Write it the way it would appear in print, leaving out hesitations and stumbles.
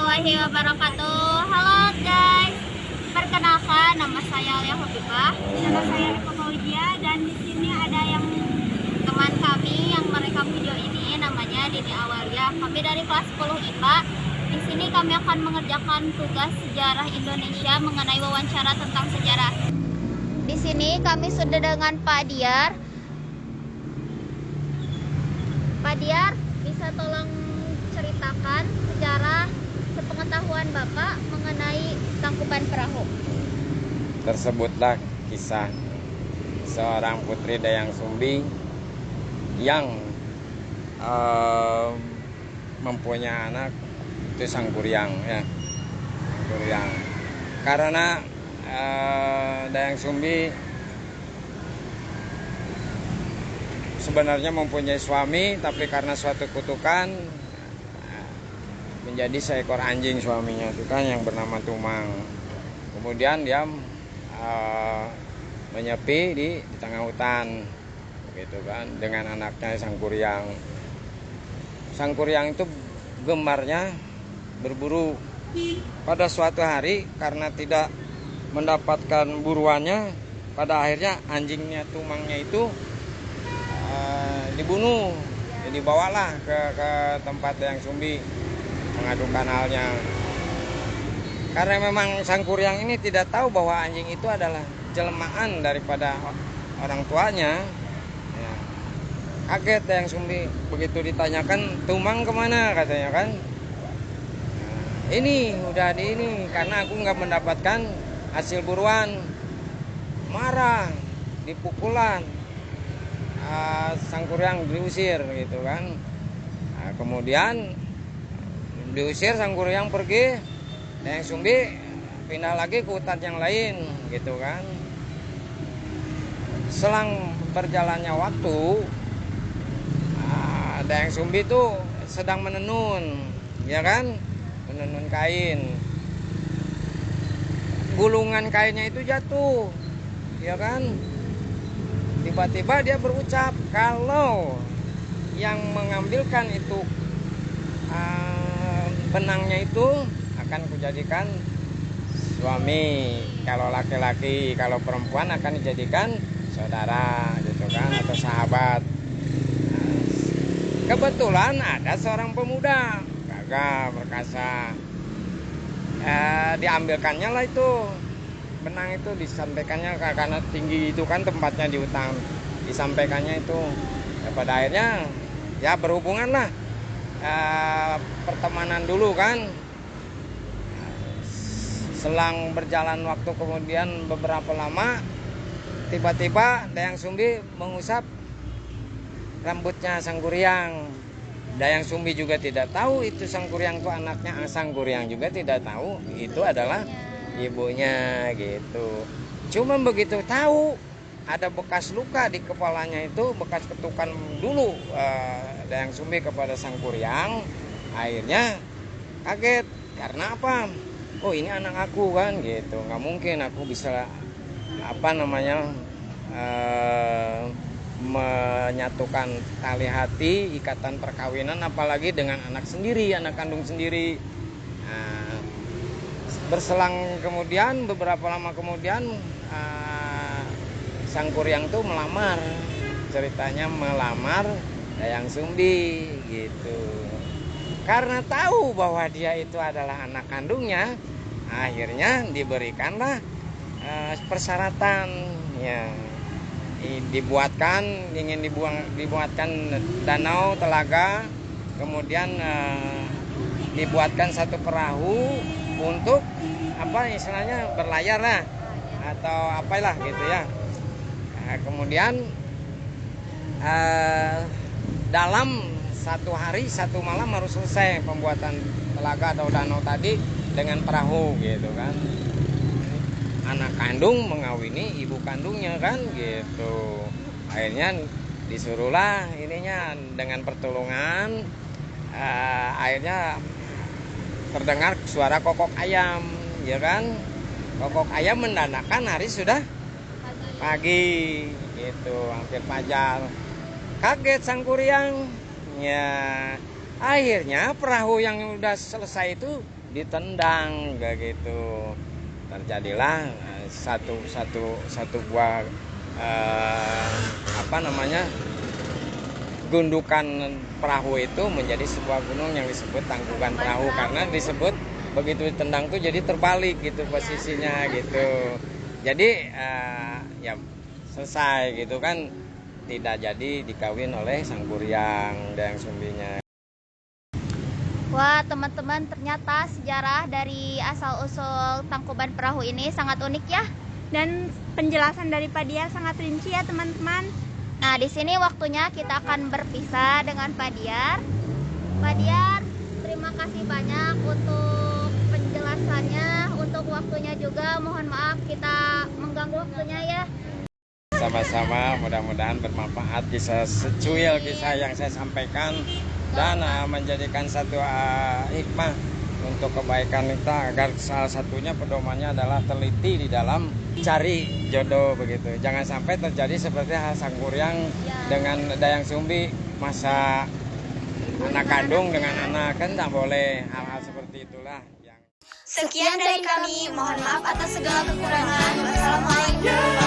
warahmatullahi wabarakatuh. Halo guys, perkenalkan nama saya Alia Hobibah. Nama saya Eko Maujia dan di sini ada yang teman kami yang merekam video ini namanya Dini Awalia. Kami dari kelas 10 IPA. Di sini kami akan mengerjakan tugas sejarah Indonesia mengenai wawancara tentang sejarah. Di sini kami sudah dengan Pak Diar. Pak Diar, bisa tolong ceritakan sejarah sepengetahuan Bapak mengenai Tangkuban Perahu. Tersebutlah kisah seorang putri Dayang Sumbi yang mempunyai anak itu Sangkuriang ya. Sangkuriang. Karena Dayang Sumbi sebenarnya mempunyai suami, tapi karena suatu kutukan menjadi seekor anjing suaminya itu kan yang bernama Tumang. Kemudian dia menyepi di tengah hutan begitu kan dengan anaknya Sangkuriang. Sangkuriang itu gemarnya berburu. Pada suatu hari karena tidak mendapatkan buruannya, pada akhirnya anjingnya Tumangnya itu dibunuh. Jadi dibawalah ke tempat Dayang Sumbi mengadukan halnya. Karena memang Sangkuriang ini tidak tahu bahwa anjing itu adalah jelmaan daripada orang tuanya. Ya. Kaget Dayang Sumbi begitu ditanyakan, Tumang kemana katanya kan. Nah, ini udah di ini karena aku nggak mendapatkan hasil buruan. Marah, dipukulan. Sangkuriang diusir gitu kan. Nah, kemudian diusir, Sangkuriang pergi, Dayang Sumbi pindah lagi ke hutan yang lain gitu kan. Selang berjalannya waktu, Dayang Sumbi itu sedang menenun ya kan, menenun kain. Gulungan kainnya itu jatuh ya kan. Tiba-tiba dia berucap kalau yang mengambilkan itu benangnya itu akan kujadikan suami, kalau laki-laki, kalau perempuan akan dijadikan saudara gitu kan, atau sahabat. Kebetulan ada seorang pemuda gagah perkasa, diambilkannya lah itu benang itu, disampaikannya karena tinggi itu kan tempatnya di hutan, disampaikannya itu ya, pada akhirnya ya berhubungan lah, pertemanan dulu kan. Selang berjalan waktu kemudian beberapa lama, tiba-tiba Dayang Sumbi mengusap rambutnya Sangkuriang. Dayang Sumbi juga tidak tahu itu Sangkuriang itu anaknya, Sangkuriang juga tidak tahu itu adalah ibunya gitu. Cuma begitu tahu ada bekas luka di kepalanya itu, bekas ketukan dulu Dayang Sumbi kepada Sangkuriang, akhirnya kaget. Karena apa? Oh ini anak aku kan gitu, nggak mungkin aku bisa menyatukan tali hati, ikatan perkawinan, apalagi dengan anak sendiri, anak kandung sendiri. Berselang kemudian, beberapa lama kemudian, Sangkuriang tuh melamar, ceritanya melamar Dayang Sumbi gitu. Karena tahu bahwa dia itu adalah anak kandungnya, akhirnya diberikanlah persyaratan ya, dibuatkan danau, telaga, kemudian dibuatkan satu perahu untuk istilahnya berlayar lah atau apalah gitu ya. Nah, kemudian dalam satu hari satu malam harus selesai pembuatan telaga atau danau tadi dengan perahu gitu kan. Anak kandung mengawini ibu kandungnya kan gitu. Akhirnya disuruhlah ininya dengan pertolongan, akhirnya terdengar suara kokok ayam ya kan. Kokok ayam menandakan hari sudah pagi gitu, hampir fajar. Kaget Sangkuriang ya, akhirnya perahu yang udah selesai itu ditendang kayak gitu. Terjadilah satu buah gundukan perahu itu menjadi sebuah gunung yang disebut Tangkuban Perahu, karena disebut begitu ditendang tuh jadi terbalik gitu posisinya gitu. Jadi ya selesai gitu kan, tidak jadi dikawin oleh Sang Kuryang Dayang Sumbinya. Wah, teman-teman, ternyata sejarah dari asal-usul Tangkuban Perahu ini sangat unik ya. Dan penjelasan dari Pak Diar sangat rinci ya teman-teman. Nah, di sini waktunya kita akan berpisah dengan Pak Diar. Pak Diar, terima kasih banyak untuk penjelasannya, untuk waktunya juga. Mohon maaf kita mengganggu waktunya ya. Sama-sama, mudah-mudahan bermanfaat kisah secuil kisah yang saya sampaikan, dan menjadikan satu hikmah untuk kebaikan kita, agar salah satunya pedomannya adalah teliti di dalam cari jodoh begitu. Jangan sampai terjadi seperti hal Sang Kuryang dengan Dayang Sumbi, masa anak kandung dengan anak, kan tidak boleh hal-hal seperti itulah. Sekian dari kami, mohon maaf atas segala kekurangan. Wassalamualaikum